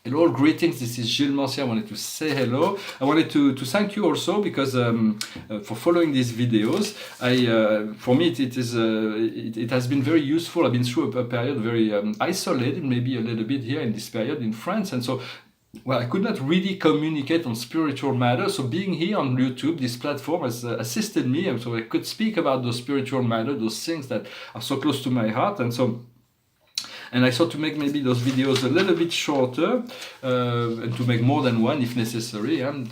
Hello, greetings. This is Gilles Mancy. I wanted to say hello. I wanted to thank you also because for following these videos. For me, it has been very useful. I've been through a period very isolated, maybe a little bit here in this period in France, and so. Well, I could not really communicate on spiritual matters, so being here on YouTube, this platform has assisted me, and so I could speak about those spiritual matters, those things that are so close to my heart, and I thought to make maybe those videos a little bit shorter and to make more than one if necessary. And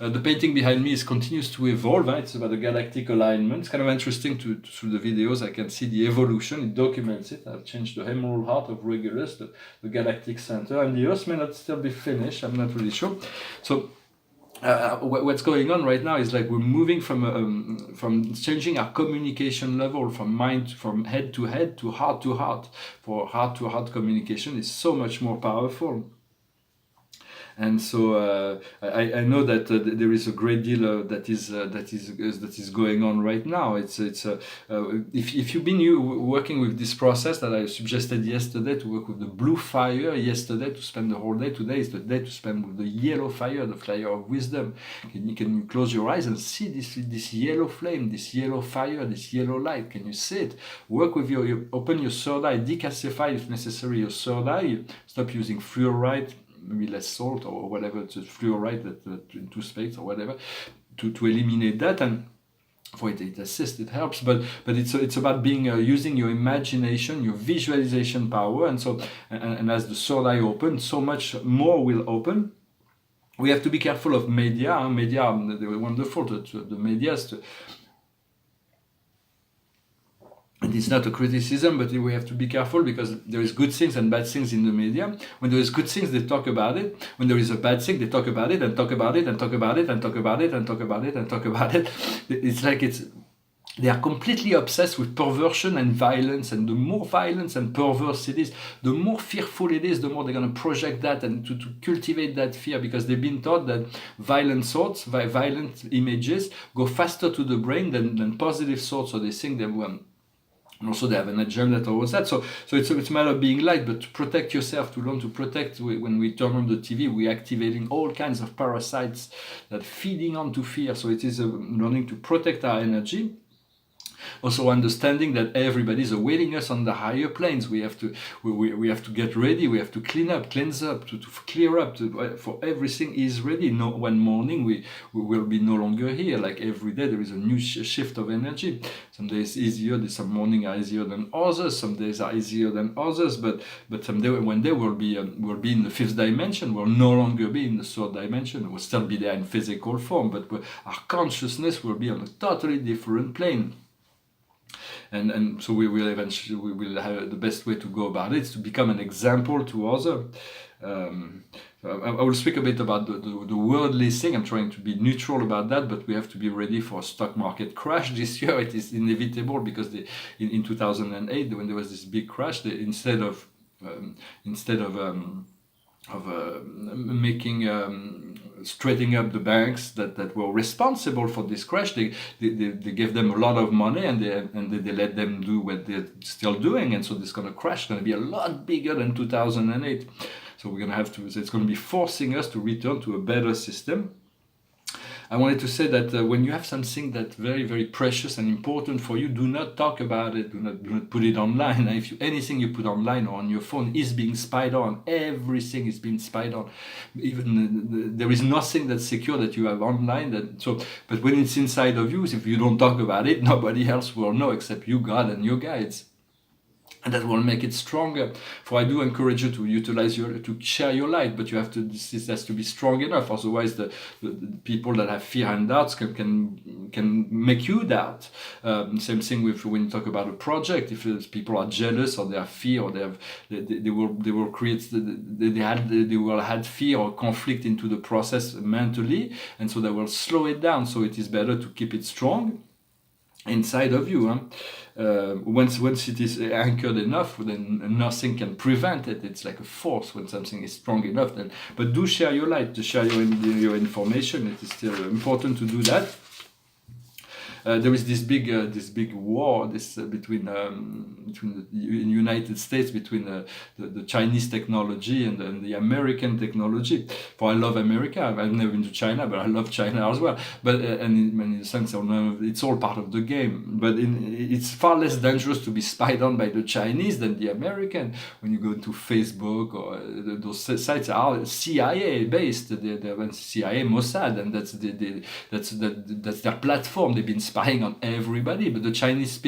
the painting behind me continues to evolve. It's about the galactic alignment. It's kind of interesting through the videos. I can see the evolution. It documents it. I've changed the emerald heart of Regulus, the galactic center, and the Earth may not still be finished. I'm not really sure. So. What's going on right now is like we're moving from changing our communication level from head to head to heart to heart. For heart to heart communication is so much more powerful. And so I know that there is a great deal that is going on right now. If you've been working with this process that I suggested yesterday, to work with the blue fire yesterday, to spend the whole day. Today is the day to spend with the yellow fire, the fire of wisdom. Can you close your eyes and see this yellow flame, this yellow fire, this yellow light? Can you see it? Work with open your third eye, decalcify if necessary your third eye. Stop using fluoride, maybe less salt or whatever, it's fluoride that in toothpaste or whatever, to eliminate that. And for it assists, it helps, but it's about being using your imagination, your visualization power, and so and as the third eye opens, so much more will open. We have to be careful of media. Media, they're wonderful. The media. And it's not a criticism, but we have to be careful because there is good things and bad things in the media. When there is good things, they talk about it. When there is a bad thing, they talk about it and talk about it and talk about it and talk about it and talk about it and talk about it. It's like they are completely obsessed with perversion and violence, and the more violence and perverse it is, the more fearful it is, the more they're going to project that and to cultivate that fear, because they've been taught that violent thoughts, violent images go faster to the brain than positive thoughts, so they think they will. And also they have an agenda towards that. So it's a matter of being light, but to protect yourself, to learn to protect. When we turn on the TV, we're activating all kinds of parasites that feeding onto fear. So it is learning to protect our energy. Also understanding that everybody is awaiting us on the higher planes. We have to get ready. We have to cleanse up, to clear up. For everything is ready. No, one morning we will be no longer here. Like every day there is a new shift of energy. Some days easier. Some mornings are easier than others. Some days are easier than others. But one day we'll be in the fifth dimension. We'll no longer be in the third dimension. We'll still be there in physical form, but our consciousness will be on a totally different plane. And so we will have the best way to go about it is to become an example to others. I will speak a bit about the worldly thing. I'm trying to be neutral about that, but we have to be ready for a stock market crash this year. It is inevitable because in 2008, when there was this big crash, instead of straightening up the banks that were responsible for this crash, they gave them a lot of money and they let them do what they're still doing, and so this kind of crash is going to be a lot bigger than 2008. So we're going to have to. It's going to be forcing us to return to a better system. I wanted to say that when you have something that's very, very precious and important for you, do not talk about it. Do not put it online. And anything you put online or on your phone is being spied on. Everything is being spied on. Even there is nothing that's secure that you have online. But when it's inside of you, if you don't talk about it, nobody else will know except you, God, and your guides. And that will make it stronger. For I do encourage you to utilize to share your light, but this has to be strong enough. Otherwise, the people that have fear and doubts can make you doubt. Same thing when you talk about a project. If people are jealous or they have fear or they will create they will add fear or conflict into the process mentally, and so they will slow it down. So it is better to keep it strong inside of you. Once it is anchored enough, then nothing can prevent it. It's like a force when something is strong enough. But do share your light, to share your information. It is still important to do that. there is this big war between the United States, between the Chinese technology and the American technology. For I love America. I've never been to China, but I love China as well. But and in a sense, it's all part of the game. But it's far less dangerous to be spied on by the Chinese than the American. When you go to Facebook or those sites are CIA based, they're CIA Mossad, and that's their platform. They've been spying on everybody. But the Chinese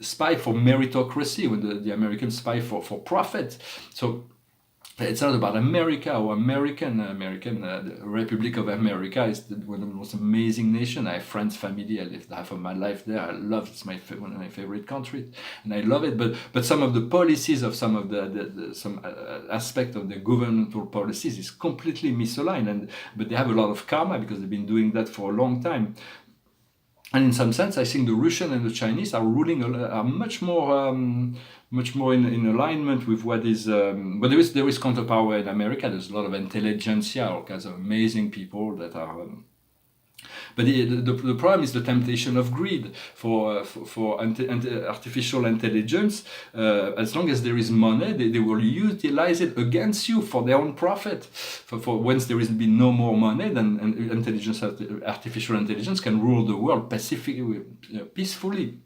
spy for meritocracy, when the Americans spy for profit. So it's not about America or American. The Republic of America is one of the most amazing nations. I have friends, family. I lived half of my life there. I love it. It's one of my favorite countries, and I love it. But some of the policies of some of some aspect of the governmental policies is completely misaligned. But they have a lot of karma because they've been doing that for a long time. And in some sense, I think the Russian and the Chinese are much more in alignment with what is. But there is counterpower in America. There's a lot of intelligentsia, all kinds of amazing people that are. But the problem is the temptation of greed for artificial intelligence. As long as there is money, they will utilize it against you for their own profit. For once there has been no more money, then artificial intelligence can rule the world peacefully.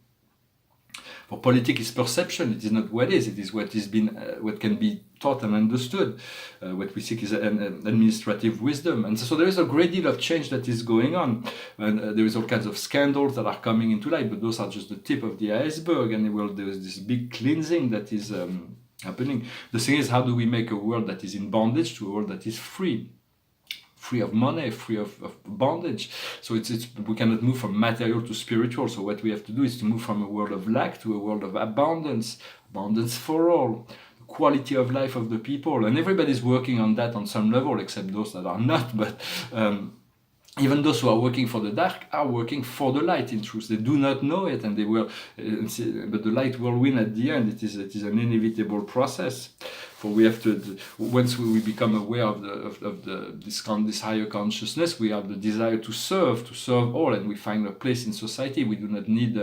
For politics is perception. It is not what is. It is what is been, what can be taught and understood. What we seek is an administrative wisdom, and so there is a great deal of change that is going on. And there is all kinds of scandals that are coming into light, but those are just the tip of the iceberg. And there is this big cleansing that is happening. The thing is, how do we make a world that is in bondage to a world that is free? Free of money, free of bondage. So we cannot move from material to spiritual. So what we have to do is to move from a world of lack to a world of abundance for all, the quality of life of the people. And everybody's working on that on some level, except those that are not. But even those who are working for the dark are working for the light. In truth, they do not know it, and they will. But the light will win at the end. It is an inevitable process. For we have to, once we become aware of this higher consciousness, we have the desire to serve all, and we find a place in society. We do not need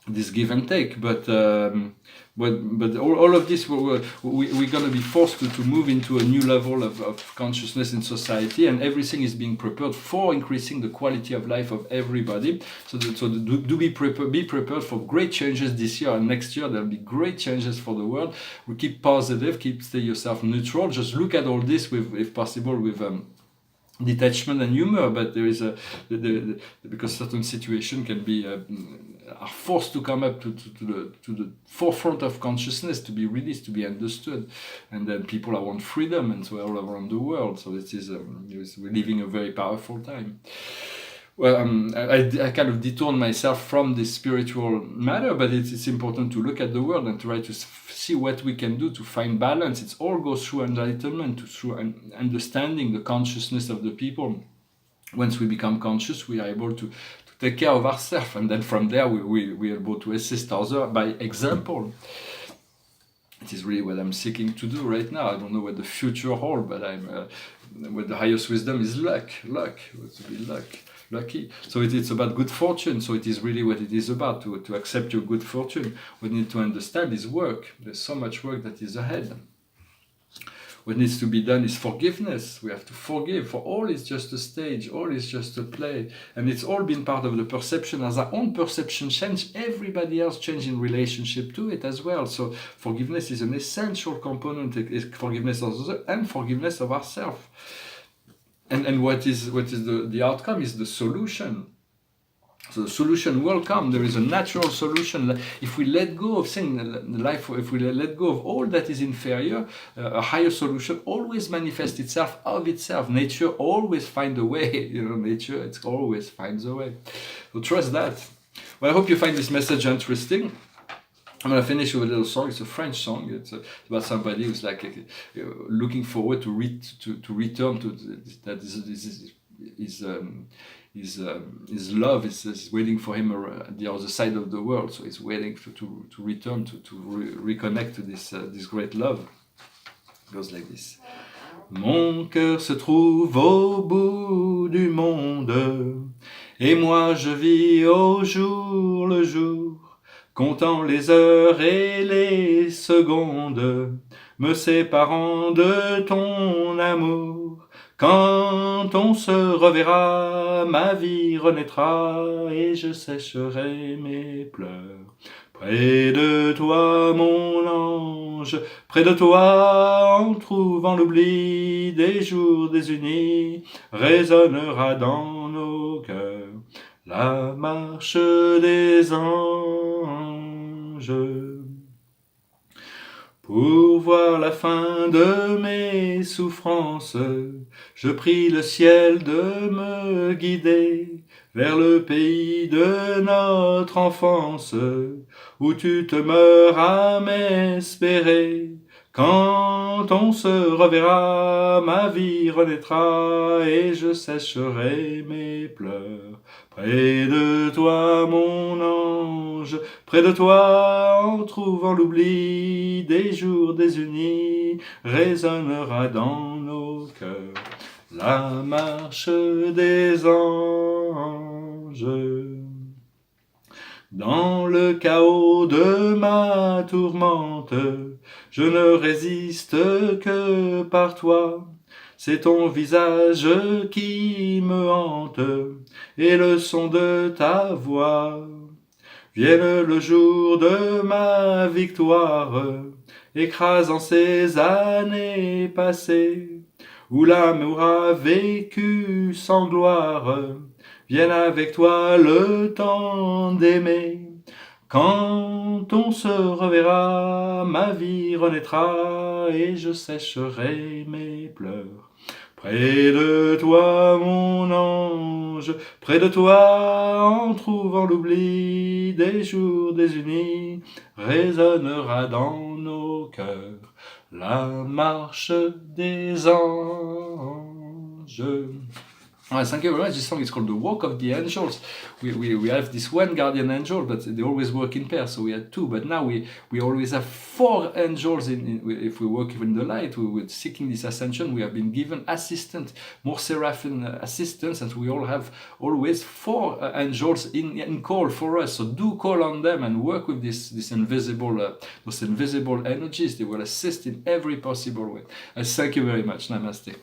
this give and take, but all of this, we're going to be forced to move into a new level of consciousness in society, and everything is being prepared for increasing the quality of life of everybody. Be prepared for great changes this year and next year. There'll be great changes for the world. We keep positive, stay yourself neutral. Just look at all this with, if possible, with detachment and humor. But there is because certain situation can be are forced to come up to the forefront of consciousness, to be released, to be understood, and then people want freedom, and so all around the world. So we're living a very powerful time. Well, I kind of detoured myself from this spiritual matter, but it's important to look at the world and try to see what we can do to find balance. It all goes through enlightenment, through understanding the consciousness of the people. Once we become conscious, we are able to take care of ourselves, and then from there we are able to assist others by example. It is really what I'm seeking to do right now. I don't know what the future holds, but what the highest wisdom is luck, to be lucky. So it's about good fortune. So it is really what it is about, to accept your good fortune. What we need to understand is work. There's so much work that is ahead. What needs to be done is forgiveness. We have to forgive, for all is just a stage, all is just a play. And it's all been part of the perception. As our own perception change, everybody else change in relationship to it as well. So forgiveness is an essential component, forgiveness of others and forgiveness of ourselves. And what is the outcome is the solution. So the solution will come. There is a natural solution. If we let go of life, if we let go of all that is inferior, a higher solution always manifests itself of itself. Nature always finds a way. Nature, it always finds a way. So trust that. Well, I hope you find this message interesting. I'm going to finish with a little song. It's a French song. It's about somebody who's looking forward to return to that. His love is waiting for him at the other side of the world. So he's waiting to return, to reconnect to this great love. It goes like this. Mon cœur se trouve au bout du monde, Et moi je vis au jour le jour, comptant les heures et les secondes, me séparant de ton amour. Quand on se reverra, ma vie renaîtra et je sécherai mes pleurs. Près de toi, mon ange, près de toi, en trouvant l'oubli des jours désunis, résonnera dans nos cœurs la marche des anges. Pour voir la fin de mes souffrances, je prie le ciel de me guider vers le pays de notre enfance, où tu te meurs à m'espérer. Quand on se reverra, ma vie renaîtra et je sécherai mes pleurs. Près de toi, mon ange, près de toi, en trouvant l'oubli des jours désunis, résonnera dans nos cœurs la marche des anges. Dans le chaos de ma tourmente, je ne résiste que par toi. C'est ton visage qui me hante et le son de ta voix. Vienne le jour de ma victoire, écrasant ces années passées, où l'amour a vécu sans gloire. Vienne avec toi le temps d'aimer. Quand on se reverra, ma vie renaîtra et je sécherai mes pleurs. Près de toi, mon ange, près de toi, en trouvant l'oubli des jours désunis, résonnera dans nos cœurs la marche des anges. Alright, thank you very much. This song is called The Walk of the Angels. We have this one guardian angel, but they always work in pairs, so we had two. But now we always have four angels. If we work in the light, we're seeking this ascension. We have been given assistant, more seraphim assistants, and we all have always four angels in call for us. So do call on them and work with those invisible energies. They will assist in every possible way. Thank you very much. Namaste.